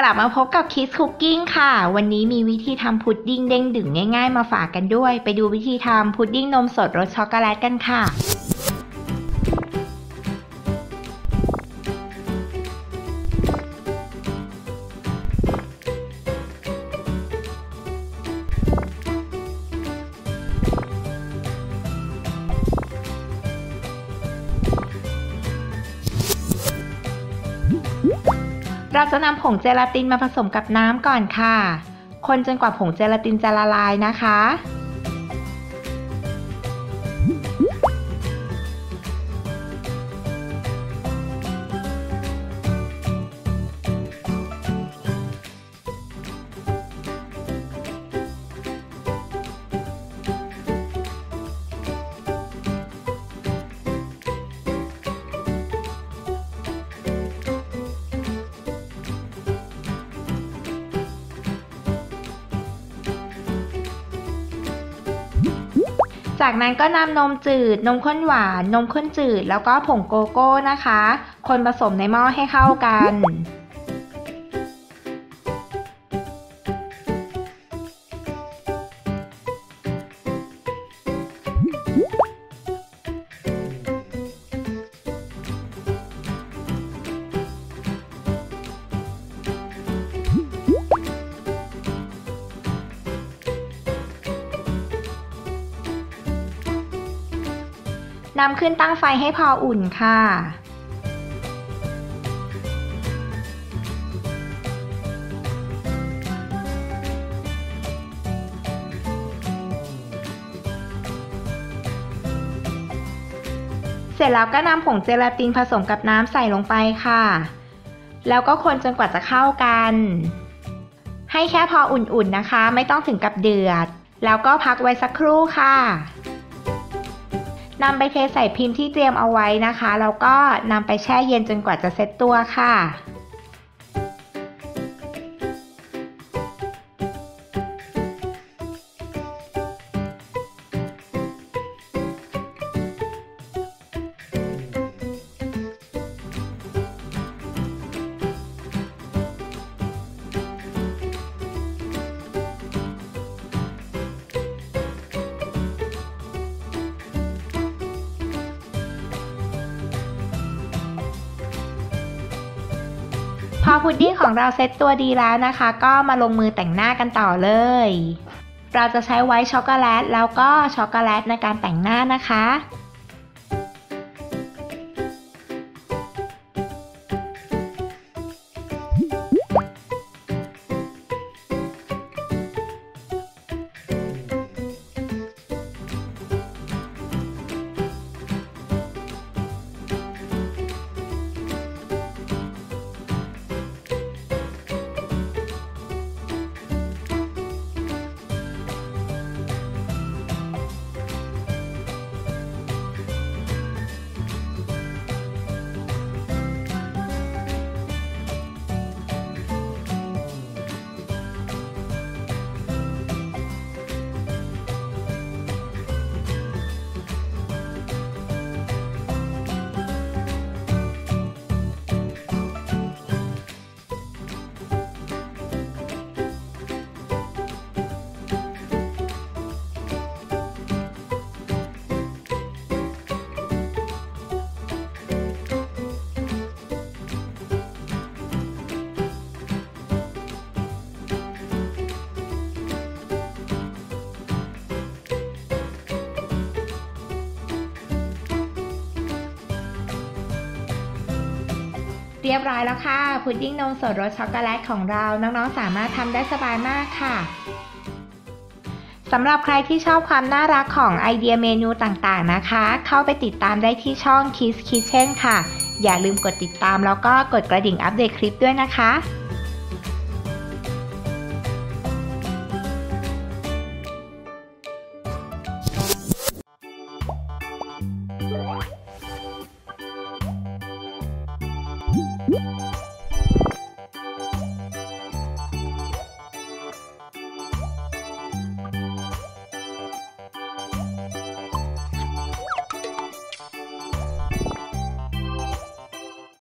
ลับมาพบกับ Kids Cooking ค่ะวันนี้มีวิธีทำพุดดิ้งเด้งดึงง่ายๆมาฝากกันด้วยไปดูวิธีทำพุดดิ้งนมสดรสช็อกโกแลตกันค่ะเราจะนำผงเจลาตินมาผสมกับน้ำก่อนค่ะคนจนกว่าผงเจลาตินจะละลายนะคะจากนั้นก็นำนมจืดนมข้นหวานนมข้นจืดแล้วก็ผงโกโก้นะคะคนผสมในหม้อให้เข้ากันนำขึ้นตั้งไฟให้พออุ่นค่ะเสร็จแล้วก็นำผงเจลาตินผสมกับน้ำใส่ลงไปค่ะแล้วก็คนจนกว่าจะเข้ากันให้แค่พออุ่นๆนะคะไม่ต้องถึงกับเดือดแล้วก็พักไว้สักครู่ค่ะนำไปเทใส่พิมพ์ที่เตรียมเอาไว้นะคะแล้วก็นำไปแช่เย็นจนกว่าจะเซ็ตตัวค่ะพอพุดดิ้งของเราเซ็ตตัวดีแล้วนะคะก็มาลงมือแต่งหน้ากันต่อเลยเราจะใช้ไวท์ช็อกโกแลตแล้วก็ช็อกโกแลตในการแต่งหน้านะคะเรียบร้อยแล้วค่ะพุดดิ้งนมสดรสช็อกโกแลตของเราน้องๆสามารถทำได้สบายมากค่ะสำหรับใครที่ชอบความน่ารักของไอเดียเมนูต่างๆนะคะเข้าไปติดตามได้ที่ช่อง Kids Kitchen ค่ะอย่าลืมกดติดตามแล้วก็กดกระดิ่งอัปเดตคลิปด้วยนะคะ